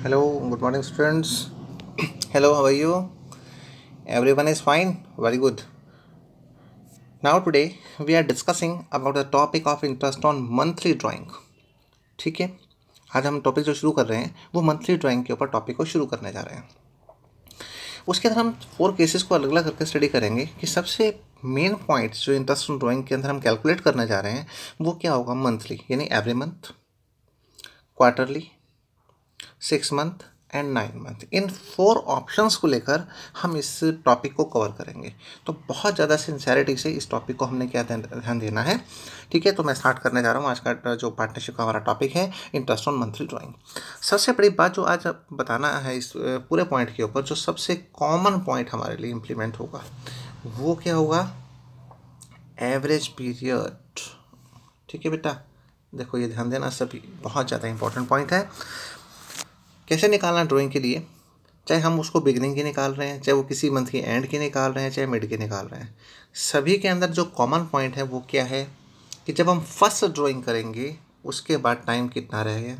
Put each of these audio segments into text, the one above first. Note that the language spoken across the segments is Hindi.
Hello, good morning, students. Hello, how are you? Everyone is fine. Very good. Now, today we are discussing about the topic of interest on monthly drawing. ठीक है, आज हम टॉपिक जो शुरू कर रहे हैं वो मंथली ड्राइंग के ऊपर टॉपिक को शुरू करने जा रहे हैं। उसके अंदर हम 4 केसेस को अलग अलग करके स्टडी करेंगे कि सबसे मेन पॉइंट्स जो इंटरेस्ट ऑन ड्राइंग के अंदर हम कैलकुलेट करने जा रहे हैं वो क्या होगा, मंथली यानी every month, quarterly, 6 month and 9 month. In 4 options को लेकर हम इस टॉपिक को कवर करेंगे। तो बहुत ज़्यादा सिंसेरिटी से इस टॉपिक को हमने क्या ध्यान देना है। ठीक है, तो मैं स्टार्ट करने जा रहा हूँ। आज का जो पार्टनरशिप का हमारा टॉपिक है इंटरेस्ट ऑन मंथली ड्राइंग। सबसे बड़ी बात जो आज बताना है इस पूरे पॉइंट के ऊपर, जो सबसे कॉमन पॉइंट हमारे लिए इम्प्लीमेंट होगा वो क्या होगा, एवरेज पीरियड। ठीक है बेटा, देखो ये ध्यान देना, सभी बहुत ज़्यादा इंपॉर्टेंट पॉइंट है। कैसे निकालना ड्राइंग के लिए, चाहे हम उसको बिगनिंग की निकाल रहे हैं, चाहे वो किसी मंथ की एंड की निकाल रहे हैं, चाहे मिड की निकाल रहे हैं, सभी के अंदर जो कॉमन पॉइंट है वो क्या है कि जब हम फर्स्ट ड्राइंग करेंगे उसके बाद टाइम कितना रह गया,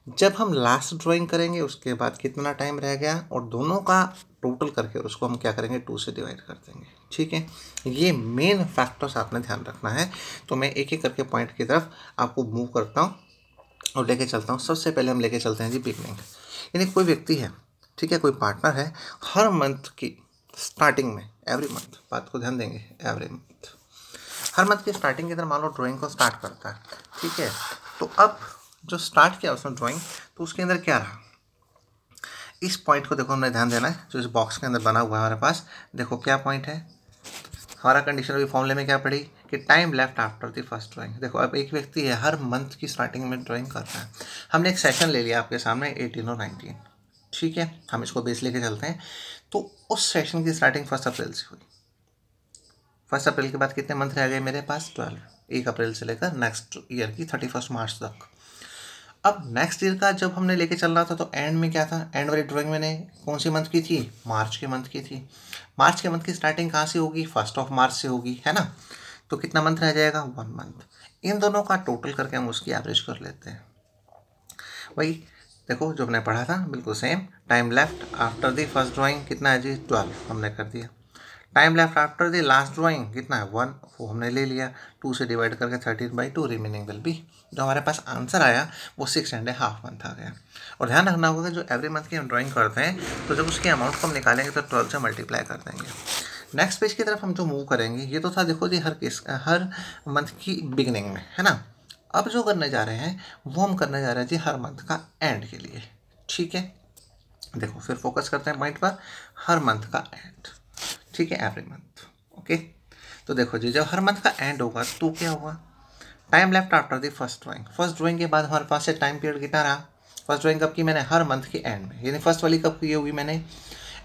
जब हम लास्ट ड्राइंग करेंगे उसके बाद कितना टाइम रह गया, और दोनों का टोटल करके उसको हम क्या करेंगे, 2 से डिवाइड कर देंगे। ठीक है, ये मेन फैक्टर्स आपने ध्यान रखना है। तो मैं एक एक करके पॉइंट की तरफ आपको मूव करता हूँ और लेके चलता हूँ। सबसे पहले हम लेके चलते हैं जी बिगनिंग। यानी कोई व्यक्ति है, ठीक है, कोई पार्टनर है, हर मंथ की स्टार्टिंग में, एवरी मंथ, बात को ध्यान देंगे, एवरी मंथ, हर मंथ की स्टार्टिंग के अंदर मान लो ड्राइंग को स्टार्ट करता है। ठीक है, तो अब जो स्टार्ट किया उसने ड्राइंग, तो उसके अंदर क्या रहा, इस पॉइंट को देखो हमने ध्यान देना है। जो इस बॉक्स के अंदर बना हुआ है हमारे पास, देखो क्या पॉइंट है, हमारा कंडीशनल फॉर्मूले में क्या पड़ी कि time left after the first drawing. देखो अब एक व्यक्ति है, हर मंथ की स्टार्टिंग में ड्राइंग करता है। हमने एक सेशन ले लिया आपके सामने 18 और 19। ठीक है, हम इसको बेस लेके चलते हैं। तो उस सेशन की स्टार्टिंग 1 अप्रैल से हुई। 1 अप्रैल के बाद कितने मंथ रह गए मेरे पास, 12। 1 अप्रैल से लेकर नेक्स्ट ईयर की 31 मार्च तक। अब नेक्स्ट ईयर का जब हमने लेके चल रहा था तो एंड में क्या था, एंड वाली ड्राइंग मैंने कौन सी मंथ की थी, मार्च के मंथ की थी। मार्च के मंथ की स्टार्टिंग कहाँ से होगी, 1 मार्च से होगी, है ना। तो कितना मंथ रह जाएगा, 1 मंथ। इन दोनों का टोटल करके हम उसकी एवरेज कर लेते हैं। वही देखो जो हमने पढ़ा था बिल्कुल same. Time left after the first drawing कितना है जी, 12 हमने कर दिया। Time left after the last drawing कितना है, 1, वो हमने ले लिया। 2 से डिवाइड करके 13/2 रिमेनिंग विल बी। जो हमारे पास आंसर आया वो 6.5 मंथ आ गया। और ध्यान रखना होगा कि जो एवरी मंथ की हम ड्राइंग करते हैं तो जब उसके अमाउंट को हम निकालेंगे तो 12 से मल्टीप्लाई कर देंगे। नेक्स्ट पेज की तरफ हम जो मूव करेंगे, ये तो था देखो जी हर मंथ की बिगनिंग में, है ना। अब जो करने जा रहे हैं वो हम करने जा रहे हैं जी हर मंथ का एंड के लिए। ठीक है, देखो फिर फोकस करते हैं पॉइंट पर, हर मंथ का एंड। ठीक है, एवरी मंथ। ओके, तो देखो जी जब हर मंथ का एंड होगा तो क्या होगा, time left after the first drawing. First drawing के बाद हमारे पास से टाइम पीरियड कितना रहा, फर्स्ट ड्राइंग कब की मैंने, हर मंथ के एंड में, यानी फर्स्ट वाली कब की होगी मैंने,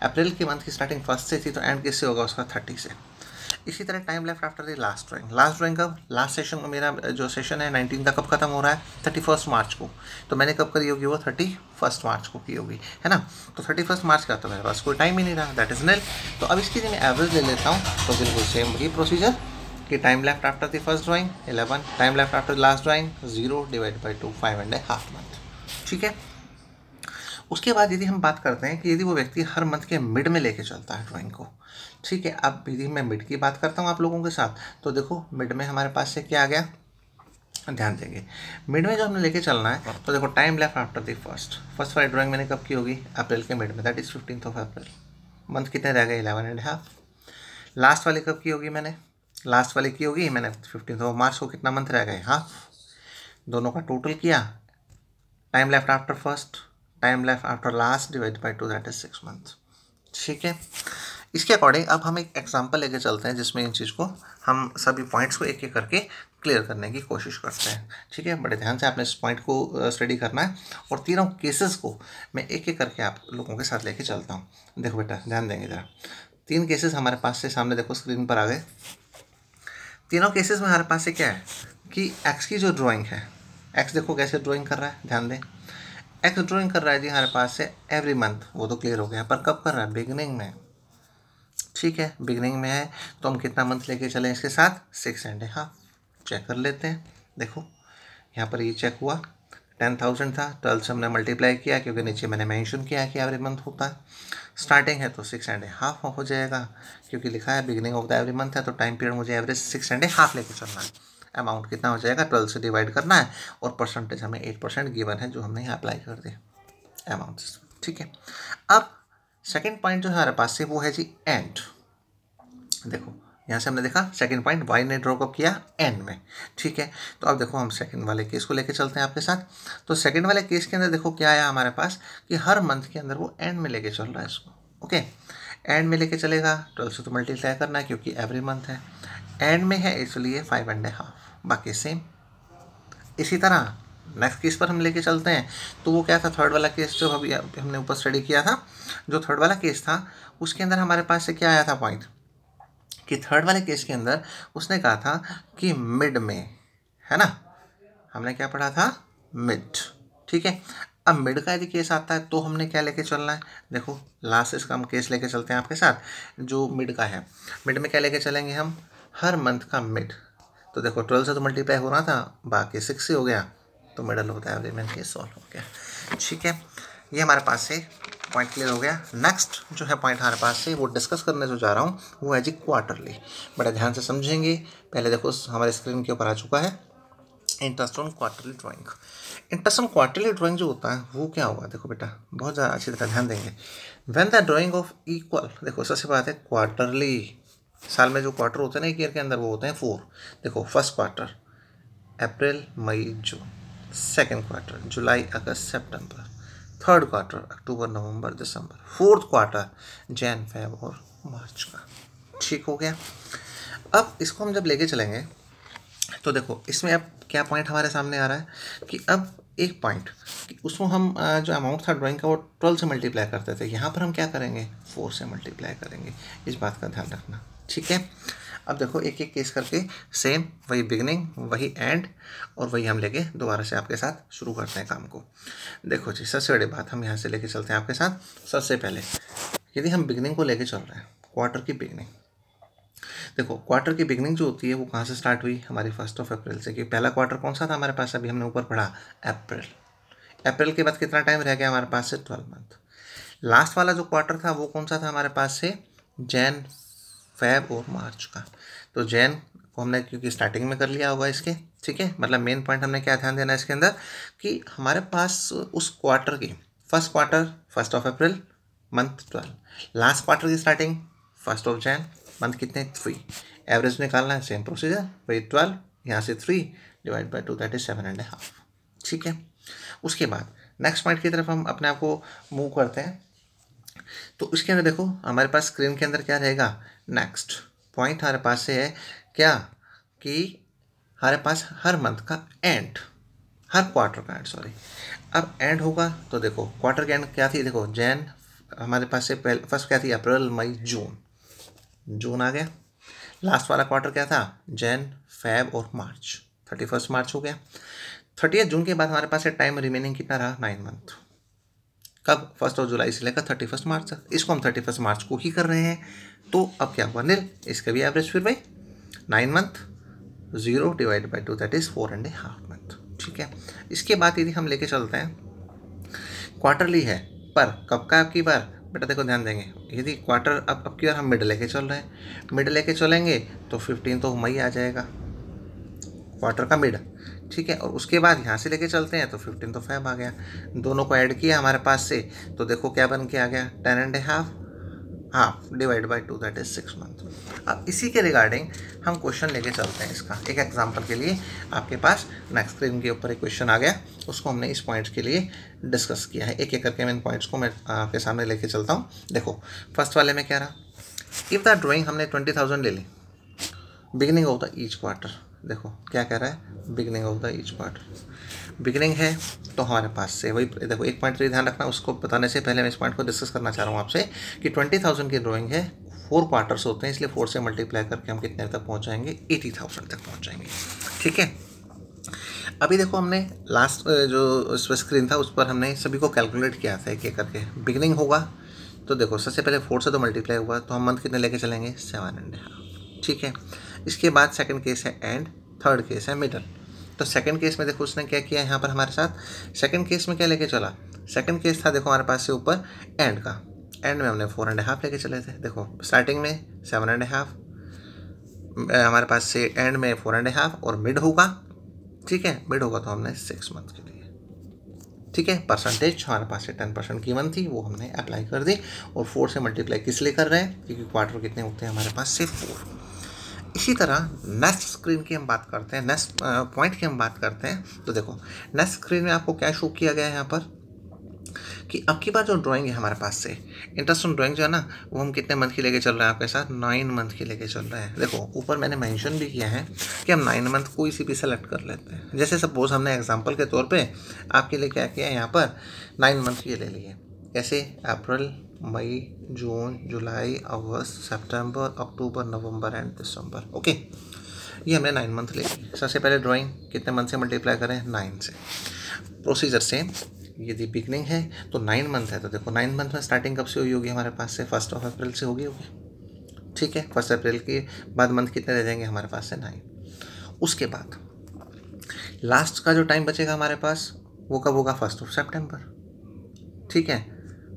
अप्रैल के मंथ की स्टार्टिंग 1 से थी, तो एंड किससे होगा उसका, 30 से। इसी तरह time left after the last drawing. Last drawing कब, लास्ट सेशन मेरा जो सेशन है 19 का कब खत्म हो रहा है, 31 मार्च को। तो मैंने कब करी होगी वो, 31 मार्च को की होगी, है ना। तो 31 मार्च का तो मेरे पास कोई टाइम ही नहीं रहा, दैट इज निल। तो अब इसकी मैं एवरेज ले लेता हूँ, तो बिल्कुल सेम वही प्रोसीजर कि time left after the first drawing 11, time left after last drawing 0 divide by 2, 5.5 month. ठीक है, उसके बाद यदि हम बात करते हैं कि यदि वो व्यक्ति हर मंथ के मिड में लेके चलता है ड्राइंग को। ठीक है, अब यदि मैं मिड की बात करता हूँ आप लोगों के साथ, तो देखो मिड में हमारे पास से क्या आ गया, ध्यान देंगे मिड में जो हमने लेके चलना है। तो देखो time left after the first वाली ड्राइंग मैंने कब की होगी, अप्रैल के मिड में, दैट इज 15 अप्रैल। मंथ कितने रह गए, 11.5। लास्ट वाली कब की होगी मैंने, लास्ट वाली की होगी मैंने 15 मार्च को, कितना मंथ रह गए, हाफ। दोनों का टोटल किया, time left after first, time left after last divide by 2, that is 6 month. ठीक है, इसके अकॉर्डिंग अब हम एक एग्जांपल लेके चलते हैं जिसमें इन चीज़ को हम सभी पॉइंट्स को एक एक करके क्लियर करने की कोशिश करते हैं। ठीक है, बड़े ध्यान से आपने इस पॉइंट को स्टडी करना है, और तीनों केसेस को मैं एक एक करके आप लोगों के साथ लेके चलता हूँ। देखो बेटा ध्यान देंगे ज़रा, 3 केसेस हमारे पास से सामने देखो स्क्रीन पर आ गए। तीनों केसेस में हमारे पास से क्या है कि एक्स की जो ड्राइंग है, एक्स देखो कैसे ड्राइंग कर रहा है, ध्यान दें। एक्स ड्राइंग कर रहा है जी हमारे पास से एवरी मंथ, वो तो क्लियर हो गया, पर कब कर रहा है, बिगनिंग में। ठीक है, बिगनिंग में है तो हम कितना मंथ लेके चलें इसके साथ, 6.5। चेक कर लेते हैं, देखो यहाँ पर ये चेक हुआ, 10,000 था, 12 से हमने मल्टीप्लाई किया क्योंकि नीचे मैंने मेंशन किया है कि एवरी मंथ होता है। स्टार्टिंग है तो 6.5 हो जाएगा क्योंकि लिखा है beginning of the every month है, तो टाइम पीरियड मुझे एवरेज 6.5 लेके चलना है। अमाउंट कितना हो जाएगा, 12 से डिवाइड करना है और परसेंटेज हमें 8% गिवन है जो हमने यहाँ अप्लाई कर दिया अमाउंट। ठीक है, अब सेकेंड पॉइंट जो है हमारे पास से वो है जी एंड। देखो यहाँ से हमने देखा सेकंड पॉइंट वाई ने ड्रॉ कब किया, एंड में। ठीक है, तो अब देखो हम सेकंड वाले केस को लेके चलते हैं आपके साथ। तो सेकंड वाले केस के अंदर देखो क्या आया हमारे पास कि हर मंथ के अंदर वो एंड में लेके चल रहा है इसको। ओके, एंड में लेके चलेगा, 12 से तो मल्टीप्लाई करना है क्योंकि एवरी मंथ है, एंड में है इसलिए 5.5, बाकी सेम। इसी तरह नेक्स्ट केस पर हम लेके चलते हैं। तो वो क्या था, थर्ड वाला केस जो अभी हमने ऊपर स्टडी किया था, जो थर्ड वाला केस था उसके अंदर हमारे पास से क्या आया था पॉइंट कि थर्ड वाले केस के अंदर उसने कहा था कि मिड में, है ना, हमने क्या पढ़ा था, मिड। ठीक है, अब मिड का यदि केस आता है तो हमने क्या लेके चलना है, देखो लास्ट इसका हम केस लेके चलते हैं आपके साथ जो मिड का है। मिड में क्या लेके चलेंगे हम, हर मंथ का मिड। तो देखो 12 से तो मल्टीप्लाई हो रहा था, बाकी 6 से हो गया, तो मिडल होता है एवरी मंथ केस सॉल्व हो गया। ठीक है, ये हमारे पास से पॉइंट क्लियर हो गया। नेक्स्ट जो है पॉइंट हमारे पास से वो डिस्कस करने जो जा रहा हूँ वो है जी क्वार्टरली। बड़ा ध्यान से समझेंगे। पहले देखो हमारे स्क्रीन के ऊपर आ चुका है interest on quarterly drawing. Interest on quarterly drawing जो होता है वो क्या होगा, देखो बेटा बहुत ज़्यादा अच्छी तरह ध्यान देंगे। When the drawing of equal, देखो सबसे बात है क्वार्टरली, साल में जो क्वार्टर होते हैं ना एक ईयर के अंदर वो होते हैं 4। देखो फर्स्ट क्वार्टर अप्रैल मई जून, सेकेंड क्वार्टर जुलाई अगस्त सितंबर, थर्ड क्वार्टर अक्टूबर नवंबर दिसंबर, फोर्थ क्वार्टर जैन फेब और मार्च का। ठीक हो गया। अब इसको हम जब लेके चलेंगे तो देखो इसमें अब क्या पॉइंट हमारे सामने आ रहा है कि अब एक पॉइंट कि उसमें हम जो अमाउंट था ड्राइंग का वो 12 से मल्टीप्लाई करते थे, यहाँ पर हम क्या करेंगे 4 से मल्टीप्लाई करेंगे। इस बात का ध्यान रखना। ठीक है, अब देखो एक एक केस करके सेम वही बिगनिंग वही एंड और वही हम लेके दोबारा से आपके साथ शुरू करते हैं काम को। देखो जी सबसे बड़ी बात हम यहाँ से लेके चलते हैं आपके साथ। सबसे पहले यदि हम बिगनिंग को लेके चल रहे हैं, क्वार्टर की बिगनिंग, देखो क्वार्टर की बिगनिंग जो होती है वो कहाँ से स्टार्ट हुई, हमारी 1 अप्रैल से। कि पहला क्वार्टर कौन सा था हमारे पास, अभी हमने ऊपर पढ़ा अप्रैल। अप्रैल के बाद कितना टाइम रह गया हमारे पास से, 12 मंथ। लास्ट वाला जो क्वार्टर था वो कौन सा था हमारे पास से, जैन फेब और मार्च का। तो जैन को हमने क्योंकि स्टार्टिंग में कर लिया होगा इसके। ठीक है, मतलब मेन पॉइंट हमने क्या ध्यान देना है इसके अंदर कि हमारे पास उस क्वार्टर की first quarter 1 April month 12, last quarter की स्टार्टिंग 1 जैन मंथ कितने 3, एवरेज निकालना है सेम प्रोसीजर वही 12, यहाँ से 3 डिवाइड बाई 2 दैट इज 7.5। ठीक है, उसके बाद नेक्स्ट पॉइंट की तरफ हम अपने आप को मूव करते हैं। तो इसके अंदर देखो हमारे पास स्क्रीन के अंदर क्या रहेगा, नेक्स्ट पॉइंट हमारे पास से है क्या कि हमारे पास हर मंथ का एंड, हर क्वार्टर का एंड, सॉरी अब एंड होगा। तो देखो क्वार्टर के एंड क्या थी, देखो जैन हमारे पास से पहले फर्स्ट क्या थी अप्रैल मई जून, जून आ गया। लास्ट वाला क्वार्टर क्या था, जैन फेब और मार्च, 31 मार्च हो गया। 30 जून के बाद हमारे पास टाइम रिमेनिंग कितना रहा, 9 मंथ। कब, 1 जुलाई से लेकर 31 मार्च तक। इसको हम 31 मार्च को ही कर रहे हैं, तो अब क्या हुआ निल, इसका भी एवरेज फिर भाई 9 month 0 divide by 2 that is 4.5 month. ठीक है, इसके बाद यदि हम लेके चलते हैं क्वार्टरली है पर कब का, आपकी बार बेटा देखो ध्यान देंगे, यदि क्वार्टर अब की बार हम मिड लेके चल रहे हैं, मिड लेके चलेंगे तो 15 तो मई आ जाएगा क्वार्टर का मिड। ठीक है, और उसके बाद यहाँ से लेके चलते हैं तो 15 तो फेब आ गया, दोनों को ऐड किया हमारे पास से तो देखो क्या बन के आ गया 10.5 half divide by 2 that is 6 month. अब इसी के रिगार्डिंग हम क्वेश्चन लेके चलते हैं इसका एक एग्जांपल के लिए। आपके पास नेक्स्ट स्क्रीन के ऊपर एक क्वेश्चन आ गया, उसको हमने इस पॉइंट्स के लिए डिस्कस किया है। एक एक करके मैं इन पॉइंट्स को मैं आपके सामने लेके चलता हूँ। देखो फर्स्ट वाले में क्या रहा, इफ़ द ड्राइंग हमने 20,000 ले ली, beginning of the each quarter, देखो क्या कह रहा है beginning of the each quarter, beginning है तो हमारे पास से वही देखो एक पॉइंट तो ध्यान रखना, उसको बताने से पहले मैं इस पॉइंट को डिस्कस करना चाह रहा हूँ आपसे कि 20,000 की ड्राइंग है, 4 क्वार्टर्स होते हैं, इसलिए 4 से मल्टीप्लाई करके हम कितने तक पहुँच जाएंगे 80,000 तक पहुँच जाएंगे। ठीक है, अभी देखो हमने लास्ट जो उस पर स्क्रीन था उस पर हमने सभी को कैलकुलेट किया था एक एक करके। बिगिनिंग होगा तो देखो सबसे पहले 4 से तो मल्टीप्लाई हुआ तो हम मंथ कितने लेके चलेंगे 7.5। ठीक है, इसके बाद सेकंड केस है एंड, थर्ड केस है मिडल। तो सेकंड केस में देखो उसने क्या किया यहाँ पर हमारे साथ, सेकंड केस में क्या लेके चला, सेकंड केस था देखो हमारे पास से ऊपर एंड का, एंड में हमने 4.5 लेके चले थे। देखो स्टार्टिंग में 7.5, हमारे पास से एंड में 4.5 और मिड होगा, ठीक है, मिड होगा तो हमने 6 मंथ के लिए, ठीक है। परसेंटेज हमारे पास से 10% गिवन थी, वो हमने अप्लाई कर दी, और 4 से मल्टीप्लाई किस लिए कर रहे हैं, क्योंकि क्वार्टर कितने होते हैं हमारे पास से 4। इसी तरह नेक्स्ट स्क्रीन की हम बात करते हैं, नेक्स्ट पॉइंट की हम बात करते हैं। तो देखो नेक्स्ट स्क्रीन में आपको क्या शो किया गया है यहाँ पर कि अब की बार जो ड्राइंग है हमारे पास से, इंटरेस्ट ऑन ड्राइंग जो है ना, वो हम कितने मंथ की लेके चल रहे हैं आपके साथ, 9 मंथ की लेके चल रहे हैं। देखो ऊपर मैंने मेंशन भी किया है कि हम 9 मंथ कोई सी भी सेलेक्ट कर लेते हैं। जैसे सपोज हमने एग्जांपल के तौर पे आपके लिए क्या किया है, यहाँ पर 9 मंथ की ले लिए, कैसे अप्रैल, मई, जून, जुलाई, अगस्त, सितंबर, अक्टूबर, नवंबर एंड दिसंबर। ओके, ये हमने 9 मंथ ले लिए। सबसे पहले ड्राइंग कितने मंथ से मल्टीप्लाई करें, 9 से। प्रोसीजर सेम, यदि बिगनिंग है तो 9 मंथ है, तो देखो 9 मंथ में स्टार्टिंग कब से हुई होगी हमारे पास से, 1 अप्रैल से होगी, ठीक है। 1 अप्रैल के बाद मंथ कितने रह जाएंगे हमारे पास से, 9। उसके बाद लास्ट का जो टाइम बचेगा हमारे पास वो कब होगा, 1 सितंबर, ठीक है।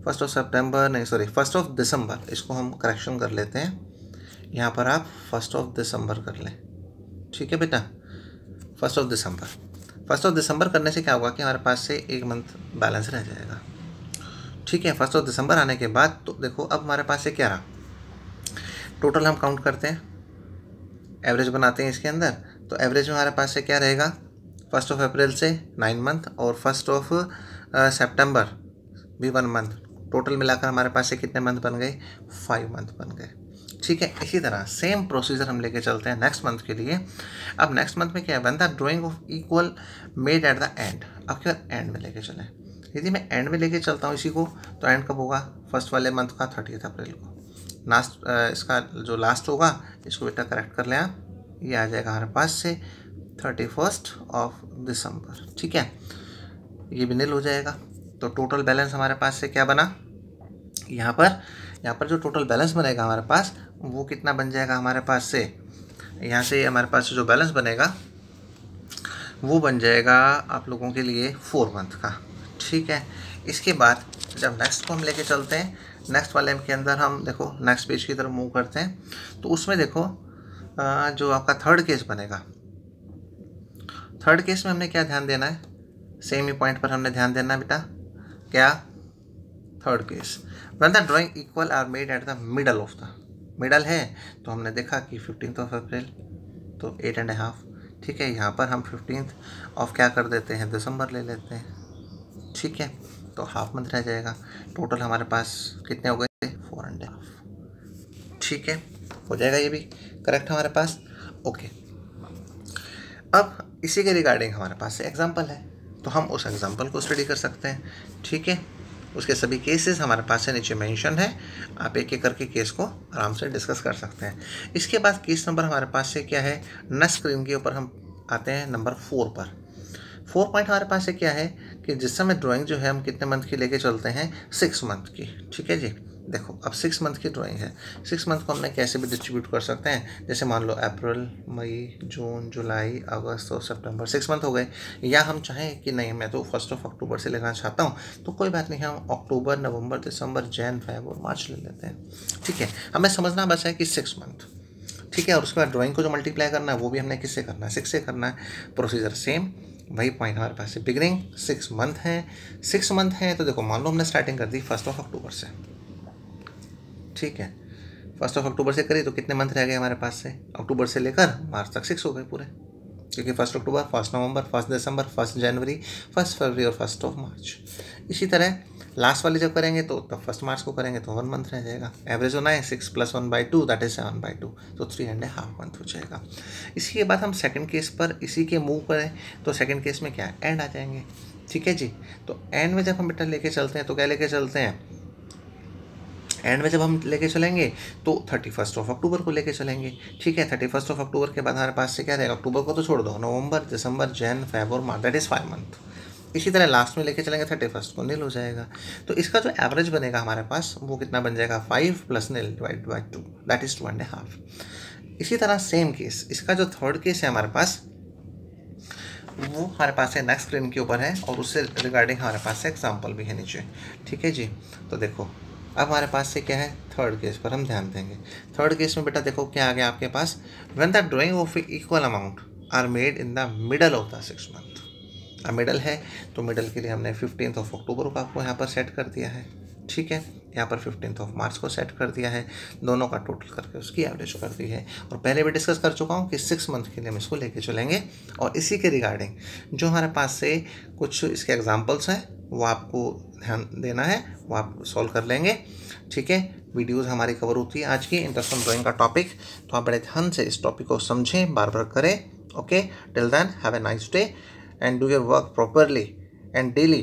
1 सितंबर नहीं, सॉरी 1 दिसंबर, इसको हम करेक्शन कर लेते हैं, यहाँ पर आप 1 दिसंबर कर लें, ठीक है बेटा। 1 दिसंबर, 1 दिसंबर करने से क्या होगा कि हमारे पास से 1 मंथ बैलेंस रह जाएगा, ठीक है। 1 दिसंबर आने के बाद तो देखो अब हमारे पास से क्या रहा, टोटल हम काउंट करते हैं, एवरेज बनाते हैं इसके अंदर, तो एवरेज में हमारे पास से क्या रहेगा, 1 अप्रैल से 9 मंथ और 1 सितंबर भी 1 मंथ, टोटल मिलाकर हमारे पास से कितने मंथ बन गए, 5 मंथ बन गए, ठीक है। इसी तरह सेम प्रोसीजर हम लेके चलते हैं नेक्स्ट मंथ के लिए। अब नेक्स्ट मंथ में क्या है, बनता drawing of equal made at the end, अब क्या एंड में लेके चलें, यदि मैं एंड में लेके चलता हूँ इसी को, तो एंड कब होगा, फर्स्ट वाले मंथ का 30 अप्रैल को। लास्ट इसका जो लास्ट होगा इसको बेटा करेक्ट कर लें आप, ये आ जाएगा हमारे पास से 31 दिसंबर, ठीक है। ये भी निल हो जाएगा, तो टोटल बैलेंस हमारे पास से क्या बना, यहाँ पर जो टोटल बैलेंस बनेगा हमारे पास वो कितना बन जाएगा हमारे पास से, यहाँ से हमारे पास जो बैलेंस बनेगा वो बन जाएगा आप लोगों के लिए 4 मंथ का, ठीक है। इसके बाद जब नेक्स्ट को हम लेके चलते हैं, नेक्स्ट वाले के अंदर हम देखो नेक्स्ट पेज की तरफ मूव करते हैं, तो उसमें देखो जो आपका थर्ड केस बनेगा, थर्ड केस में हमने क्या ध्यान देना है, सेम ही पॉइंट पर हमने ध्यान देना है बेटा, क्या, third case when the drawing equal are made at the middle of the, middle है तो हमने देखा कि 15 अप्रैल तो 8.5, ठीक है। यहाँ पर हम 15 क्या कर देते हैं, दिसंबर ले लेते हैं, ठीक है, तो हाफ मंथ रह जाएगा। टोटल हमारे पास कितने हो गए, 4.5, ठीक है, हो जाएगा, ये भी करेक्ट हमारे पास, ओके। अब इसी के रिगार्डिंग हमारे पास से एग्जाम्पल है, तो हम उस एग्जाम्पल को स्टडी कर सकते हैं, ठीक है। उसके सभी केसेस हमारे पास से नीचे मेंशन है, आप एक एक करके केस को आराम से डिस्कस कर सकते हैं। इसके बाद केस नंबर हमारे पास से क्या है, नेक्स्ट स्क्रीन के ऊपर हम आते हैं नंबर 4 पर। 4 पॉइंट हमारे पास से क्या है कि जिस समय ड्राइंग जो है हम कितने मंथ की लेके चलते हैं, 6 मंथ की, ठीक है जी। देखो अब 6 मंथ की ड्राइंग है, 6 मंथ को हमने कैसे भी डिस्ट्रीब्यूट कर सकते हैं, जैसे मान लो अप्रैल, मई, जून, जुलाई, अगस्त और सितंबर 6 मंथ हो गए, या हम चाहें कि नहीं मैं तो 1 अक्टूबर से लेना चाहता हूँ, तो कोई बात नहीं, हम अक्टूबर, नवंबर, दिसंबर, जैन, फेब और मार्च ले लेते हैं, ठीक है। हमें समझना बस है कि 6 मंथ, ठीक है। और उसके बाद ड्राइंग को जो मल्टीप्लाई करना है वो भी हमने किससे करना है, 6 से करना है। प्रोसीजर सेम, वही पॉइंट हमारे पास है, बिगनिंग 6 मंथ है, 6 मंथ है, तो देखो मान लो हमने स्टार्टिंग कर दी 1 अक्टूबर से, ठीक है। 1 अक्टूबर से करी तो कितने मंथ रह गए हमारे पास से, अक्टूबर से लेकर मार्च तक 6 हो गए पूरे, क्योंकि 1 अक्टूबर, 1 नवंबर, 1 दिसंबर, 1 जनवरी, 1 फरवरी और 1 मार्च। इसी तरह लास्ट वाली जब करेंगे तो तब 1 मार्च को करेंगे तो 1 मंथ रह जाएगा, एवरेज होना है 6 + 1/2 दैट इज 7/2, तो 3.5 मंथ हो जाएगा। इसके बाद हम सेकंड केस पर इसी के मूव करें, तो सेकंड केस में क्या है, एंड आ जाएंगे, ठीक है जी। तो एंड में जब हम बेटा लेके चलते हैं तो क्या लेके चलते हैं, एंड में जब हम लेके चलेंगे तो 31 अक्टूबर को लेके चलेंगे, ठीक है। 31 अक्टूबर के बाद हमारे पास से क्या रहेगा, अक्टूबर को तो छोड़ दो, नवंबर, दिसंबर, जैन, फेब और मार्च, दैट इज़ 5 मंथ। इसी तरह लास्ट में लेके चलेंगे 31 को, नील हो जाएगा। तो इसका जो एवरेज बनेगा हमारे पास वो कितना बन जाएगा, 5 + नील डिवाइड बाई 2 दैट इज़ 2.5। इसी तरह सेम केस, इसका जो थर्ड केस है हमारे पास वो हमारे पास है नेक्स्ट स्क्रीन के ऊपर है और उससे रिगार्डिंग हमारे पास एग्जाम्पल भी है नीचे। ठीक है जी, तो देखो अब हमारे पास से क्या है, थर्ड केस पर हम ध्यान देंगे। थर्ड केस में बेटा देखो क्या आ गया आपके पास, when the drawing of equal amount are made in the middle of the 6 month. अब मिडल है तो मिडल के लिए हमने 15 अक्टूबर को आपको यहाँ पर सेट कर दिया है। ठीक है, यहाँ पर 15 मार्च को सेट कर दिया है, दोनों का टोटल करके उसकी एवरेज कर दी है। और पहले भी डिस्कस कर चुका हूँ कि 6 मंथ के लिए हम इसको लेके चलेंगे और इसी के रिगार्डिंग जो हमारे पास से कुछ इसके एग्जांपल्स हैं वो आपको ध्यान देना है, वो आप सॉल्व कर लेंगे। ठीक है, वीडियोस हमारी कवर होती है आज की इंटरेस्ट ऑन ड्राइंग का टॉपिक, तो आप बड़े ध्यान से इस टॉपिक को समझें, बार बार करें। Okay, till then have a nice day and do your work properly and daily